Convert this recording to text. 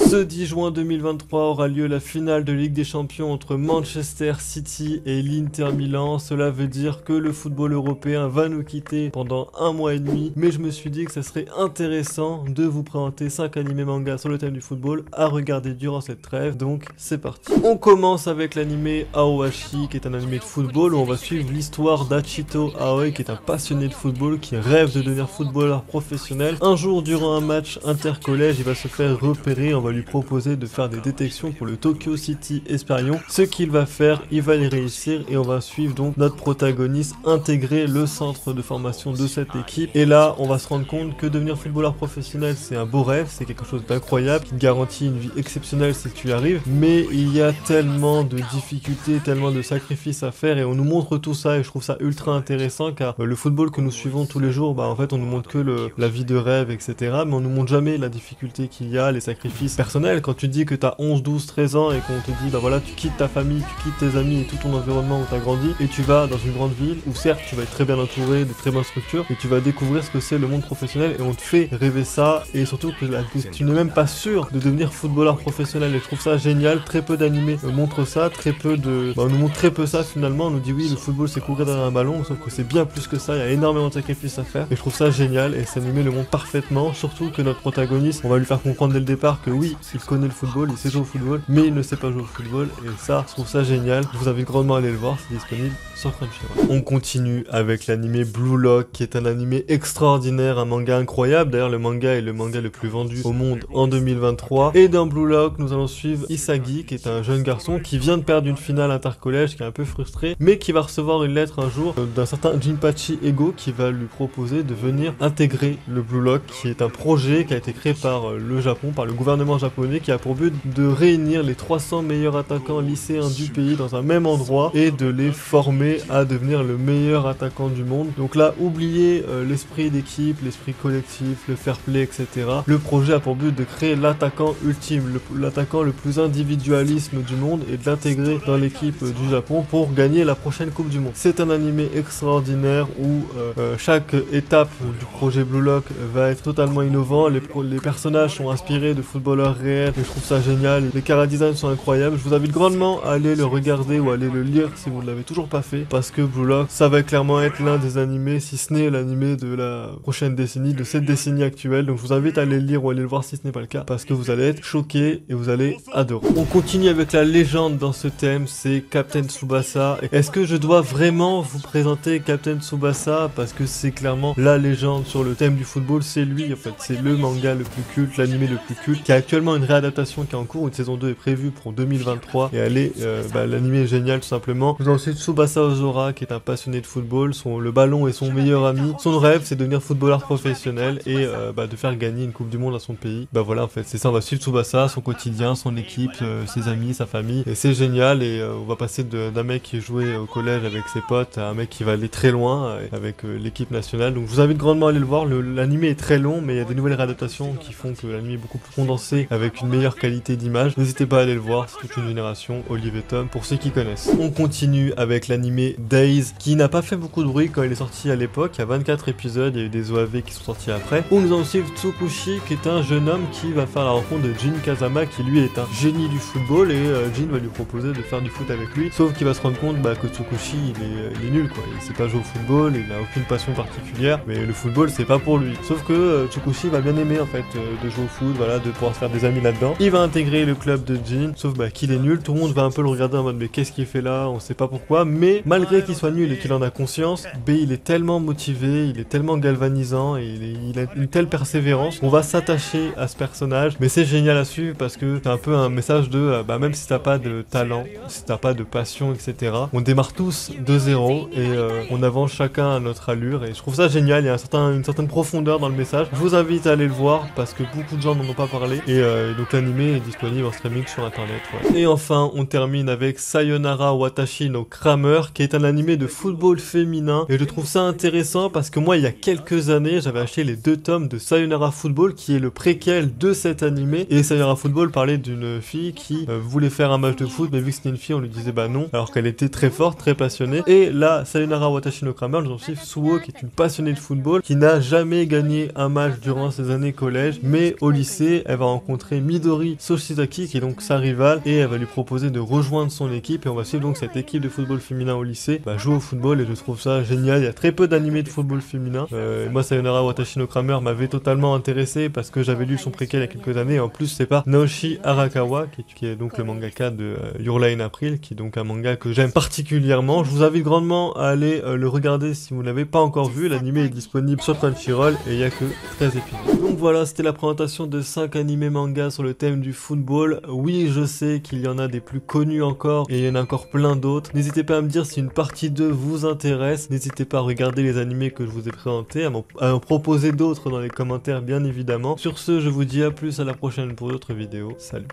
Ce 10 juin 2023 aura lieu la finale de Ligue des Champions entre Manchester City et l'Inter Milan. Cela veut dire que le football européen va nous quitter pendant 1 mois et demi, mais je me suis dit que ça serait intéressant de vous présenter 5 animés manga sur le thème du football à regarder durant cette trêve, donc c'est parti. On commence avec l'animé Aoashi, qui est un animé de football où on va suivre l'histoire d'Achito Aoi, qui est un passionné de football, qui rêve de devenir footballeur professionnel. Un jour, durant un match intercollège, il va se faire repérer, on va lui proposer de faire des détections pour le Tokyo City Esperion. Ce qu'il va faire, il va les réussir et on va suivre donc notre protagoniste intégrer le centre de formation de cette équipe. Et là, on va se rendre compte que devenir footballeur professionnel, c'est un beau rêve, c'est quelque chose d'incroyable, qui te garantit une vie exceptionnelle si tu y arrives. Mais il y a tellement de difficultés, tellement de sacrifices à faire et on nous montre tout ça et je trouve ça ultra intéressant car le football que nous suivons tous les jours, en fait on nous montre que la vie de rêve, etc. Mais on nous montre jamais la difficulté qu'il y a, les sacrifices personnels. Quand tu dis que tu as 11, 12, 13 ans et qu'on te dit, voilà, tu quittes ta famille, tu quittes tes amis et tout ton environnement où tu as grandi et tu vas dans une grande ville où certes tu vas être très bien entouré, de très bonnes structures et tu vas découvrir ce que c'est le monde professionnel et on te fait rêver ça et surtout que tu n'es même pas sûr de devenir footballeur professionnel et je trouve ça génial. Très peu d'animés montrent ça, très peu de... on nous montre très peu ça finalement, on nous dit oui le football c'est courir derrière un ballon, sauf que c'est bien plus que ça, il y a énormément de sacrifices à faire et je trouve ça génial et cet animé le montre parfaitement, surtout que notre protagoniste, on va lui faire comprendre dès le départ que oui, il connaît le football, il sait jouer au football, mais il ne sait pas jouer au football et ça, je trouve ça génial. Je vous invite grandement à aller le voir, c'est disponible sur Crunchyroll. On continue avec l'animé Blue Lock, qui est un animé extraordinaire, un manga incroyable. D'ailleurs, le manga est le manga le plus vendu au monde en 2023. Et dans Blue Lock, nous allons suivre Isagi, qui est un jeune garçon qui vient de perdre une finale intercollège, qui est un peu frustré, mais qui va recevoir une lettre un jour d'un certain Jinpachi Ego qui va lui proposer de venir intégrer le Blue Lock, qui est un projet qui a été créé par le Japon, par le gouvernement japonais, qui a pour but de réunir les 300 meilleurs attaquants lycéens du pays dans un même endroit et de les former à devenir le meilleur attaquant du monde. Donc là, oubliez l'esprit d'équipe, l'esprit collectif, le fair play, etc. Le projet a pour but de créer l'attaquant ultime, l'attaquant le plus individualisme du monde et de l'intégrer dans l'équipe du Japon pour gagner la prochaine Coupe du Monde. C'est un animé extraordinaire où chaque étape du projet Blue Lock va être totalement innovant. Les personnages sont inspirés de footballeurs réels et je trouve ça génial. Les chara-designs sont incroyables. Je vous invite grandement à aller le regarder ou à aller le lire si vous ne l'avez toujours pas fait parce que Blue Lock, ça va clairement être l'un des animés, si ce n'est l'animé de la prochaine décennie, de cette décennie actuelle. Donc je vous invite à aller le lire ou à aller le voir si ce n'est pas le cas parce que vous allez être choqués et vous allez adorer. On continue avec la légende dans ce thème, c'est Captain Tsubasa. Est-ce que je dois vraiment vous présenter Captain Tsubasa parce que c'est clairement la légende sur le thème du football, c'est lui en fait, c'est le manga le plus culte, l'animé le plus culte, qui a actuellement une réadaptation qui est en cours, une saison 2 est prévue pour 2023 et elle est, l'animé est génial tout simplement. Vous avez ensuite Tsubasa Ozora qui est un passionné de football, le ballon est son meilleur ami, son rêve c'est de devenir footballeur professionnel et de faire gagner une coupe du monde à son pays. Voilà en fait c'est ça, on va suivre Tsubasa, son quotidien, son équipe, ses amis, sa famille et c'est génial et on va passer d'un mec qui jouait au collège avec ses potes à un mec qui va aller très loin avec l'équipe nationale. Donc je vous invite grandement à aller le voir, l'animé est très long mais il y a des nouvelles réadaptations qui font que l'anime est beaucoup plus condensé avec une meilleure qualité d'image. N'hésitez pas à aller le voir, c'est toute une génération, Olive et Tom, pour ceux qui connaissent. On continue avec l'animé Days, qui n'a pas fait beaucoup de bruit quand il est sorti à l'époque. Il y a 24 épisodes, il y a eu des OAV qui sont sortis après. Où nous allons suivre Tsukushi, qui est un jeune homme qui va faire la rencontre de Jin Kazama, qui lui est un génie du football, et Jin va lui proposer de faire du foot avec lui. Sauf qu'il va se rendre compte que Tsukushi, il est nul, quoi. Il sait pas jouer au football, il n'a aucune passion particulière, mais le football, c'est pas pour lui. Sauf que Tsukushi va bien aimer, en fait, de jouer au foot, voilà, de pouvoir se faire des amis là-dedans. Il va intégrer le club de Jin, sauf qu'il est nul, tout le monde va un peu le regarder en mode mais qu'est-ce qu'il fait là, on sait pas pourquoi, mais malgré qu'il soit nul et qu'il en a conscience, il est tellement motivé, il est tellement galvanisant et il a une telle persévérance, on va s'attacher à ce personnage, mais c'est génial à suivre parce que c'est un peu un message de même si t'as pas de talent, si t'as pas de passion, etc., on démarre tous de zéro et on avance chacun à notre allure et je trouve ça génial, il y a une certaine profondeur dans le message. Je vous invite à aller le voir parce que beaucoup de gens n'en ont pas parlé et donc l'animé est disponible en streaming sur internet. Et enfin on termine avec Sayonara Watashi no Kramer, qui est un animé de football féminin et je trouve ça intéressant parce que moi il y a quelques années j'avais acheté les 2 tomes de Sayonara Football qui est le préquel de cet animé et Sayonara Football parlait d'une fille qui voulait faire un match de foot mais vu que c'était une fille on lui disait non alors qu'elle était très forte, très passionnée. Et là Sayonara Watashi no Kramer, nous en suivons Suo qui est une passionnée de football qui n'a jamais gagné un match durant ses années collège, mais au lycée elle va rencontrer rencontrer Midori Soshizaki qui est donc sa rivale et elle va lui proposer de rejoindre son équipe et on va suivre donc cette équipe de football féminin au lycée jouer au football et je trouve ça génial. Il y a très peu d'animés de football féminin. Moi Sayonara Watashi no Kramer m'avait totalement intéressé parce que j'avais lu son préquel il y a quelques années et en plus c'est par Naoshi Arakawa qui est donc le mangaka de Your Lie in April qui est donc un manga que j'aime particulièrement. Je vous invite grandement à aller le regarder si vous ne l'avez pas encore vu. L'animé est disponible sur Crunchyroll et il n'y a que 13 épisodes. Donc voilà, c'était la présentation de 5 animés mangas sur le thème du football. Oui, je sais qu'il y en a des plus connus encore et il y en a encore plein d'autres. N'hésitez pas à me dire si une partie 2 vous intéresse. N'hésitez pas à regarder les animés que je vous ai présentés, à m'en proposer d'autres dans les commentaires bien évidemment. Sur ce, je vous dis à plus, à la prochaine pour d'autres vidéos. Salut.